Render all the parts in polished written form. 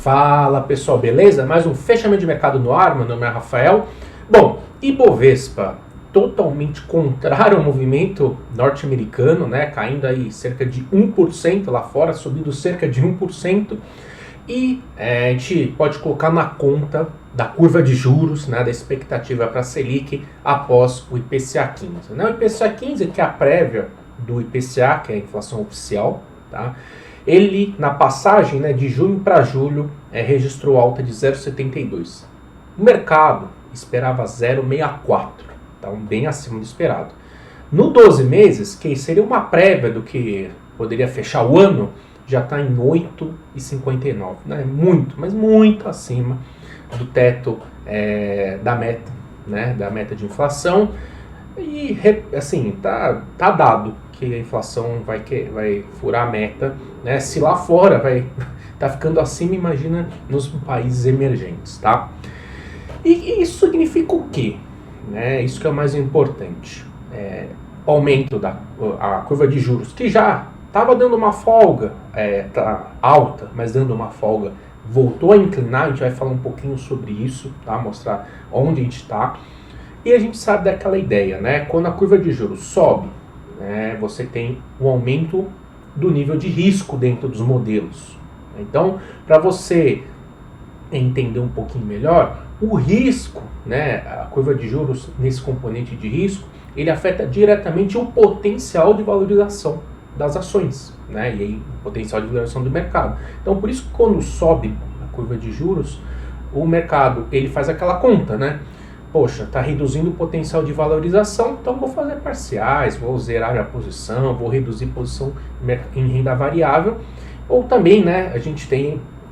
Fala pessoal, beleza? Mais um fechamento de mercado no ar, meu nome é Rafael. Bom, Ibovespa totalmente contrário ao movimento norte-americano, né? Caindo aí cerca de 1%, lá fora subindo cerca de 1%. E a gente pode colocar na conta da curva de juros, né, da expectativa para a Selic após o IPCA 15. Né? O IPCA 15, que é a prévia do IPCA, que é a inflação oficial, tá? Ele, na passagem, né, de junho para julho, registrou alta de 0,72. O mercado esperava 0,64, então bem acima do esperado. No 12 meses, que seria uma prévia do que poderia fechar o ano, já está em 8,59, né? Muito, mas muito acima do teto da meta, né? Da meta de inflação. E assim, tá dado que a inflação vai furar a meta, né? Se lá fora vai tá ficando acima, imagina nos países emergentes, tá? E isso significa o quê? Né? Isso que é o mais importante. Aumento da a curva de juros, que já estava dando uma folga, tá alta, mas dando uma folga, voltou a inclinar. A gente vai falar um pouquinho sobre isso, tá? Mostrar onde a gente está. E a gente sabe daquela ideia, né? Quando a curva de juros sobe, né, você tem um aumento do nível de risco dentro dos modelos. Então, para você entender um pouquinho melhor, o risco, né, a curva de juros nesse componente de risco, ele afeta diretamente o potencial de valorização das ações, né, e aí o potencial de valorização do mercado. Então, por isso que quando sobe a curva de juros, o mercado ele faz aquela conta, né? Poxa, está reduzindo o potencial de valorização, então vou fazer parciais, vou zerar minha posição, vou reduzir posição em renda variável. Ou também, né, a gente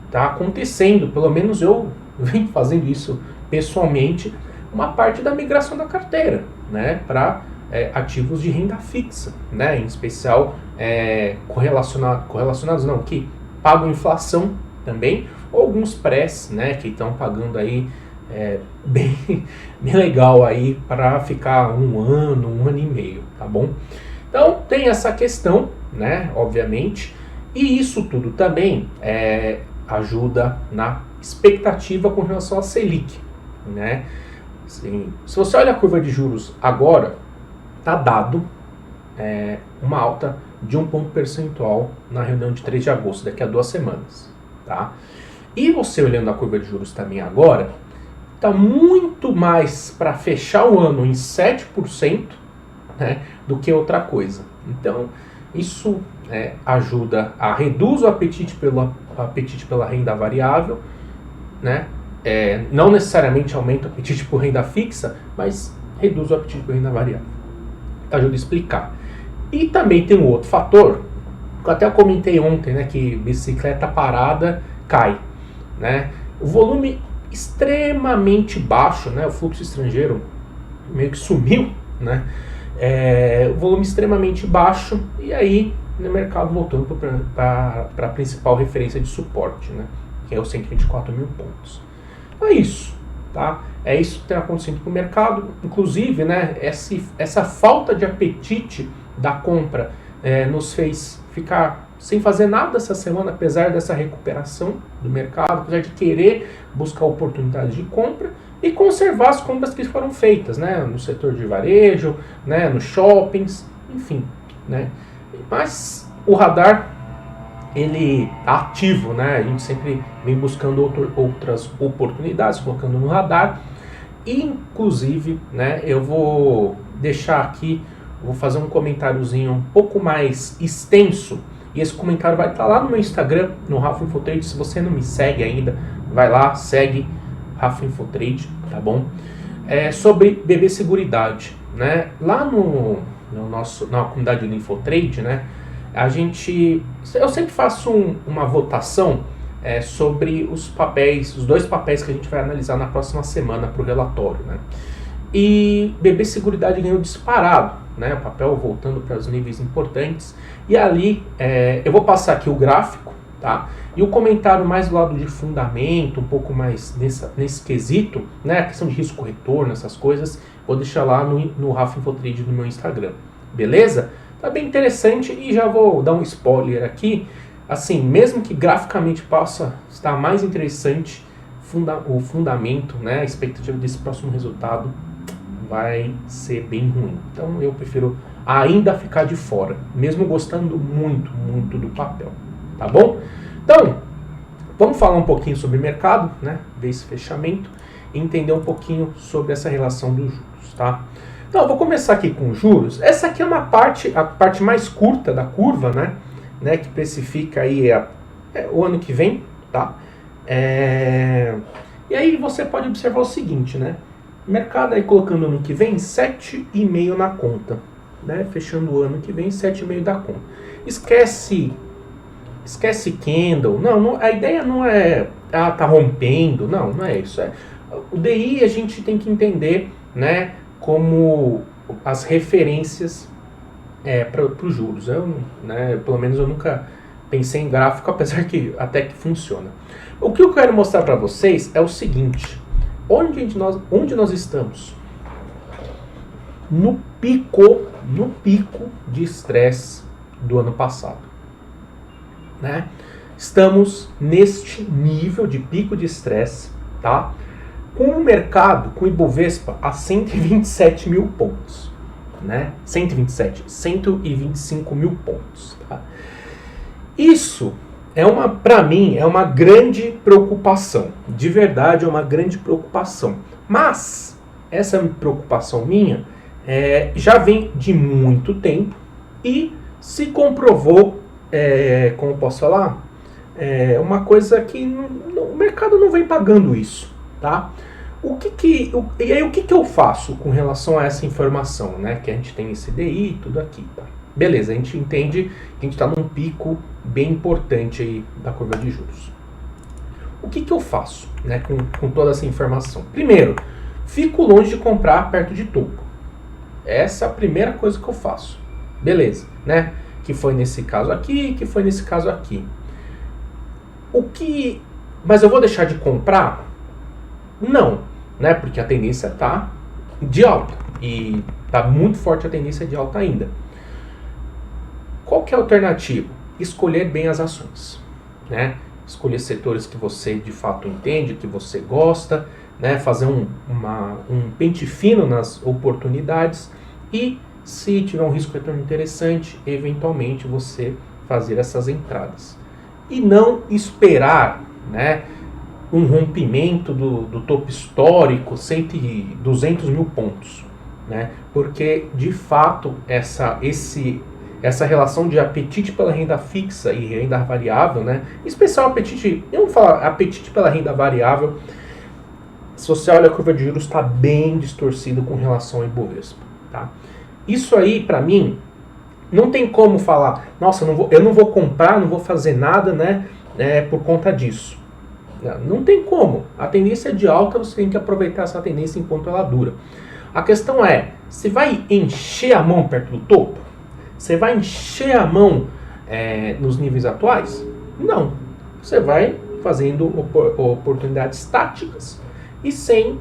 está acontecendo, pelo menos eu venho fazendo isso pessoalmente, uma parte da migração da carteira, né, para ativos de renda fixa, né, em especial correlacionados não, que pagam inflação também, ou alguns prés, né, que estão pagando aí bem legal aí para ficar um ano e meio, tá bom? Então tem essa questão, né, obviamente, e isso tudo também ajuda na expectativa com relação à Selic, né? Assim, se você olha a curva de juros agora, tá dado uma alta de 1 ponto percentual na reunião de 3 de agosto, daqui a 2 semanas, tá? E você olhando a curva de juros também agora, está muito mais para fechar o ano em 7%, né, do que outra coisa. Então, isso ajuda a reduzir o apetite pela renda variável, né? Não necessariamente aumenta o apetite por renda fixa, mas reduz o apetite por renda variável. Ajuda a explicar. E também tem um outro fator, que eu até comentei ontem, né, que bicicleta parada cai, né? O volume extremamente baixo, né? O fluxo estrangeiro meio que sumiu, né? O volume extremamente baixo, e aí o mercado voltando para a principal referência de suporte, né? Que é os 124 mil pontos. Então é isso, tá? É isso que tem acontecendo com o mercado. Inclusive, né, essa falta de apetite da compra nos fez ficar sem fazer nada essa semana, apesar dessa recuperação do mercado, apesar de querer buscar oportunidades de compra e conservar as compras que foram feitas, né, no setor de varejo, né, nos shoppings, enfim, né. Mas o radar, ele tá ativo, né, a gente sempre vem buscando outras oportunidades, colocando no radar. E, inclusive, né, eu vou deixar aqui, vou fazer um comentáriozinho um pouco mais extenso. E esse comentário vai estar lá no meu Instagram, no Rafa Infotrade. Se você não me segue ainda, vai lá, segue Rafa Infotrade, tá bom? Sobre BB Seguridade, né? Lá na comunidade do Infotrade, né? Eu sempre faço uma votação sobre os 2 papéis que a gente vai analisar na próxima semana para o relatório, né? E BB Seguridade ganhou disparado, né? O papel voltando para os níveis importantes. E ali eu vou passar aqui o gráfico, tá? E o comentário mais do lado de fundamento, um pouco mais nesse quesito, né? A questão de risco-retorno, essas coisas, vou deixar lá no Rafa Infotrade no meu Instagram. Beleza? Tá bem interessante, e já vou dar um spoiler aqui. assim, mesmo que graficamente possa estar mais interessante, o fundamento, né, a expectativa desse próximo resultado vai ser bem ruim. Então eu prefiro ainda ficar de fora, mesmo gostando muito, muito do papel, tá bom? Então, vamos falar um pouquinho sobre mercado, né, ver esse fechamento e entender um pouquinho sobre essa relação dos juros, tá? Então, eu vou começar aqui com os juros. Essa aqui é a parte mais curta da curva, né, que precifica aí o ano que vem, tá? E aí você pode observar o seguinte, né? O mercado aí colocando ano que vem 7,5 na conta, né? Fechando o ano que vem 7,5 da conta. Esquece candle. Não, a ideia não é tá rompendo, não é isso. O DI a gente tem que entender, né, como as referências para os juros. Pelo menos eu nunca pensei em gráfico, apesar que até que funciona. O que eu quero mostrar para vocês é o seguinte: onde nós estamos? No pico de estresse do ano passado, né? Estamos neste nível de pico de estresse, tá? Com o mercado, com o Ibovespa a 127 mil pontos, né? 125 mil pontos, tá? Isso para mim, é uma grande preocupação. De verdade, é uma grande preocupação. Mas, essa preocupação minha já vem de muito tempo e se comprovou, como posso falar, uma coisa que o mercado não vem pagando isso, tá? E aí, o que eu faço com relação a essa informação, né? Que a gente tem esse DI e tudo aqui, tá? Beleza, a gente entende que a gente está num pico bem importante aí da curva de juros. O que eu faço, né, com toda essa informação? Primeiro, fico longe de comprar perto de topo. Essa é a primeira coisa que eu faço. Beleza, né? Que foi nesse caso aqui, que foi nesse caso aqui. Mas eu vou deixar de comprar? Não, né? Porque a tendência está de alta. E está muito forte a tendência de alta ainda. Qual que é a alternativa? Escolher bem as ações, né? Escolher setores que você de fato entende, que você gosta, né? Fazer um pente fino nas oportunidades e, se tiver um risco retorno interessante, eventualmente você fazer essas entradas. E não esperar, né, um rompimento do topo histórico, 200 mil pontos, né? Porque de fato essa relação de apetite pela renda fixa e renda variável, né? Em especial vamos falar apetite pela renda variável. Se você olha a curva de juros, está bem distorcida com relação ao Ibovespa, tá? Isso aí, para mim, não tem como falar, nossa, eu não vou comprar, não vou fazer nada, né? Por conta disso. Não tem como. A tendência é de alta, você tem que aproveitar essa tendência enquanto ela dura. A questão é, você vai encher a mão perto do topo? Você vai encher a mão nos níveis atuais? Não. Você vai fazendo oportunidades táticas e sem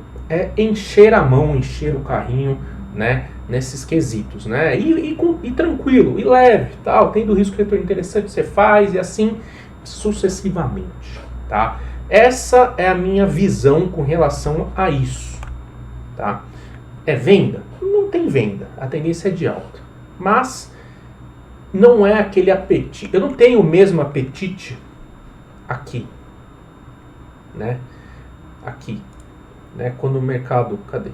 encher a mão, encher o carrinho, né, nesses quesitos, né? E tranquilo, e leve, tal, tendo risco de retorno interessante, você faz e assim sucessivamente, tá? Essa é a minha visão com relação a isso, tá? É venda? Não tem venda, a tendência é de alta, mas não é aquele apetite. Eu não tenho o mesmo apetite aqui, né? Aqui, né? Quando o mercado, cadê?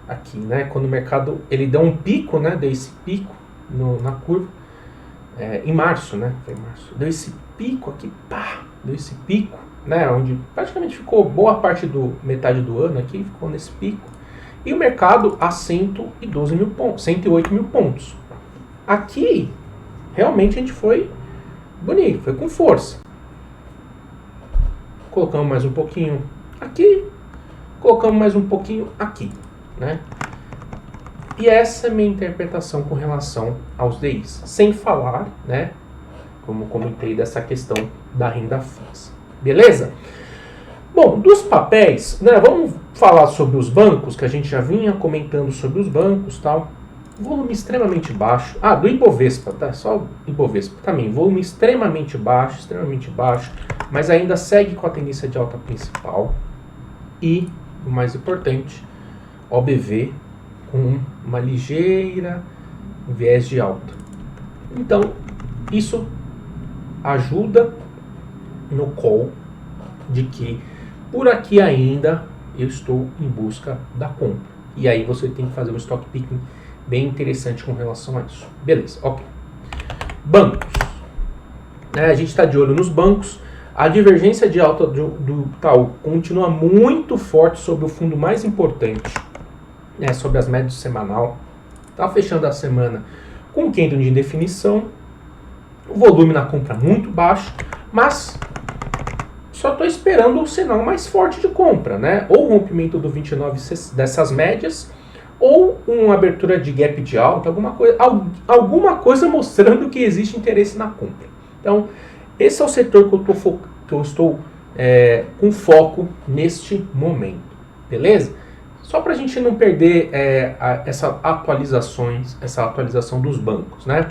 Aqui, né? Quando o mercado ele dá um pico, né? Deu esse pico na curva em março, né? Foi em março. Deu esse pico aqui, pá! Deu esse pico, né? Onde praticamente ficou boa parte metade do ano aqui, ficou nesse pico. E o mercado a 112 mil pontos, 108 mil pontos. Aqui, realmente a gente foi bonito, foi com força. Colocamos mais um pouquinho aqui, colocamos mais um pouquinho aqui, né? E essa é a minha interpretação com relação aos DIs. Sem falar, né, como comentei, dessa questão da renda fixa. Beleza? Bom, dos papéis, né, vamos falar sobre os bancos, que a gente já vinha comentando sobre os bancos e tal. volume extremamente baixo. Ah, do Ibovespa, tá? Só Ibovespa também. Volume extremamente baixo, mas ainda segue com a tendência de alta principal. E, o mais importante, OBV com uma ligeira viés de alta. Então, isso ajuda no call de que por aqui ainda eu estou em busca da compra. E aí você tem que fazer um stock picking bem interessante com relação a isso. Beleza, ok. Bancos. A gente está de olho nos bancos. A divergência de alta do Itaú continua muito forte sobre o fundo mais importante, sobre as médias semanal. Está fechando a semana com um candle de indefinição. O volume na compra muito baixo, mas só estou esperando um sinal mais forte de compra, né? Ou o rompimento do 29 dessas médias, ou uma abertura de gap de alta, alguma coisa mostrando que existe interesse na compra. Então, esse é o setor que eu estou com foco neste momento, beleza? Só para a gente não perder essa atualização dos bancos, né?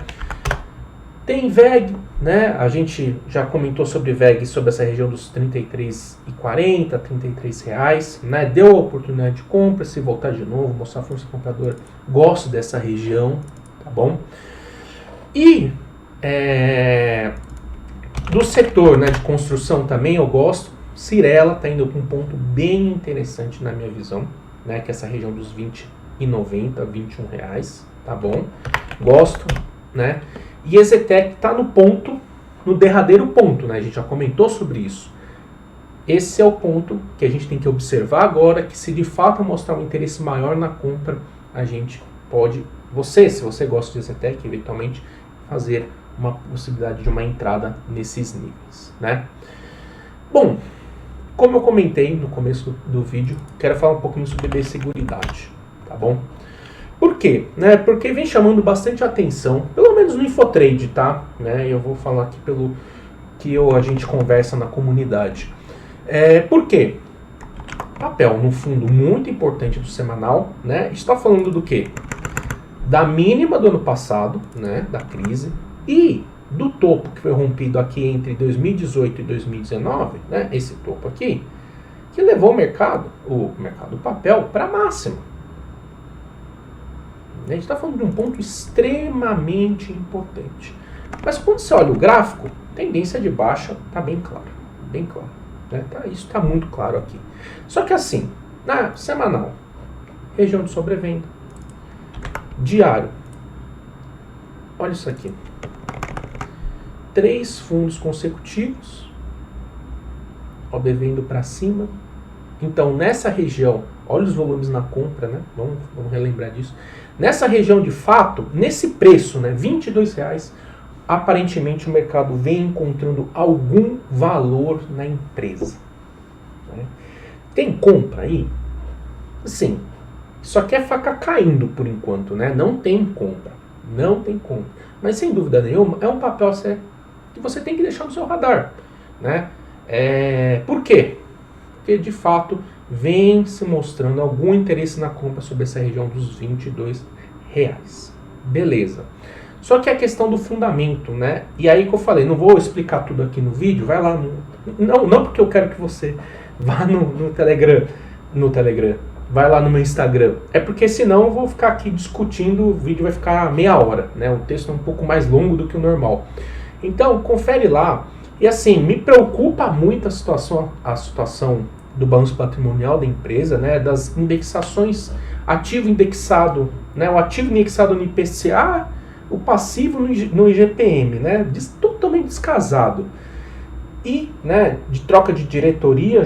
Tem VEG, né? A gente já comentou sobre VEG, sobre essa região dos R$ 33,40, R$ 33, né? Deu a oportunidade de compra, se voltar de novo, mostrar a força compradora. Gosto dessa região, tá bom? E do setor, né, de construção também eu gosto. Cirela está indo com um ponto bem interessante na minha visão, né? Que é essa região dos R$ 20,90, R$ 21, tá bom? Gosto, né? E EZTEC está no derradeiro ponto, né? A gente já comentou sobre isso. Esse é o ponto que a gente tem que observar agora, que se de fato mostrar um interesse maior na compra, a gente pode, se você gosta de EZTEC, eventualmente fazer uma possibilidade de uma entrada nesses níveis, né? Bom, como eu comentei no começo do vídeo, quero falar um pouquinho sobre BB Seguridade, tá bom? Por quê? Né? Porque vem chamando bastante atenção, pelo menos no Infotrade, tá? Né? Eu vou falar aqui pelo que a gente conversa na comunidade. Por quê? Papel, no fundo, muito importante do semanal, né? Está falando do quê? Da mínima do ano passado, né? Da crise, e do topo que foi rompido aqui entre 2018 e 2019, né? Esse topo aqui, que levou o mercado do papel, para a máxima. A gente está falando de um ponto extremamente importante. Mas quando você olha o gráfico, tendência de baixa está bem claro. Bem claro. Né? Isso está muito claro aqui. Só que assim, na semanal, região de sobrevenda, diário, olha isso aqui. 3 fundos consecutivos, OBV indo para cima. Então, nessa região, olha os volumes na compra, né? Vamos relembrar disso. Nessa região de fato, nesse preço, né, R$ 22, aparentemente o mercado vem encontrando algum valor na empresa. Né? Tem compra aí? Sim. Só que é faca caindo por enquanto, né? Não tem compra. Mas sem dúvida nenhuma, é um papel que você tem que deixar no seu radar. Né? Por quê? Porque de fato vem se mostrando algum interesse na compra sobre essa região dos R$ 22. Beleza. Só que a questão do fundamento, né? E aí que eu falei, não vou explicar tudo aqui no vídeo, vai lá não porque eu quero que você vá no Telegram, vai lá no meu Instagram. É porque senão eu vou ficar aqui discutindo, o vídeo vai ficar meia hora, né? O texto é um pouco mais longo do que o normal. Então, confere lá. E assim, me preocupa muito a situação do balanço patrimonial da empresa, né, das indexações, ativo indexado, né, o ativo indexado no IPCA, o passivo no IGPM, né, totalmente descasado. E, né, de troca de diretoria,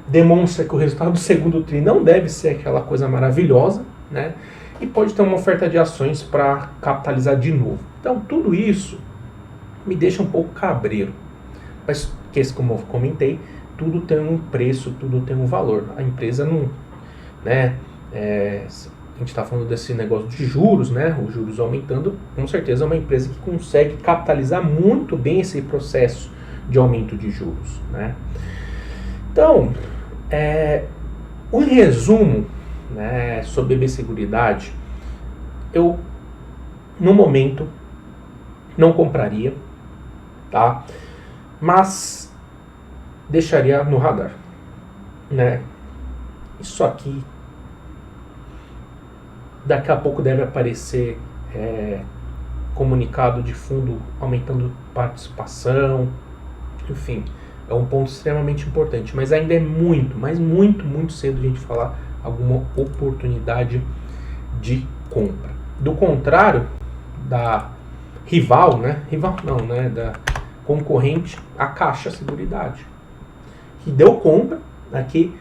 demonstra que o resultado do segundo tri não deve ser aquela coisa maravilhosa, né, e pode ter uma oferta de ações para capitalizar de novo. Então, tudo isso me deixa um pouco cabreiro. Mas, como eu comentei, tudo tem um preço, tudo tem um valor. A empresa não, né, a gente está falando desse negócio de juros, né, os juros aumentando, com certeza é uma empresa que consegue capitalizar muito bem esse processo de aumento de juros, né. Então, um resumo, né, sobre BB Seguridade, eu no momento, não compraria, tá? Mas deixaria no radar, né? Isso aqui daqui a pouco deve aparecer comunicado de fundo aumentando participação, enfim, é um ponto extremamente importante, mas ainda é muito, mas muito cedo a gente falar alguma oportunidade de compra. Do contrário da rival, né? Rival não, né? Da concorrente, a Caixa Seguridade, que deu compra aqui.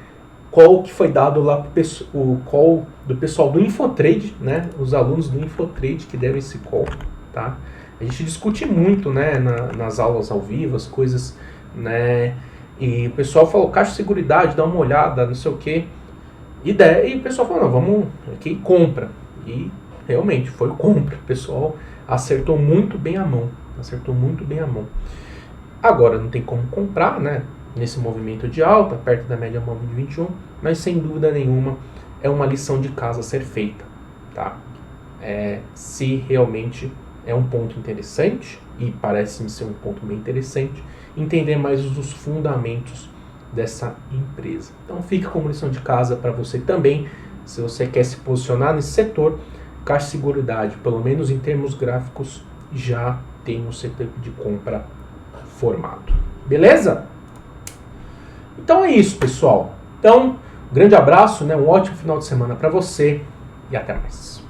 Call que foi dado lá o call do pessoal do Infotrade, né? Os alunos do Infotrade que deram esse call, tá? A gente discute muito, né? Nas aulas ao vivo, as coisas, né? E o pessoal falou, Caixa de Seguridade, dá uma olhada, não sei o quê. E o pessoal falou, não, vamos aqui, compra. E realmente foi compra. O pessoal acertou muito bem a mão. Agora não tem como comprar, né? Nesse movimento de alta, perto da média móvel de 21, mas sem dúvida nenhuma é uma lição de casa a ser feita, tá? Se realmente é um ponto interessante, e parece-me ser um ponto bem interessante, entender mais os fundamentos dessa empresa. Então fica como lição de casa para você também, se você quer se posicionar nesse setor, Caixa de Seguridade, pelo menos em termos gráficos, já tem um setup de compra formado. Beleza? Então é isso, pessoal. Então, um grande abraço, né? Um ótimo final de semana para você e até mais.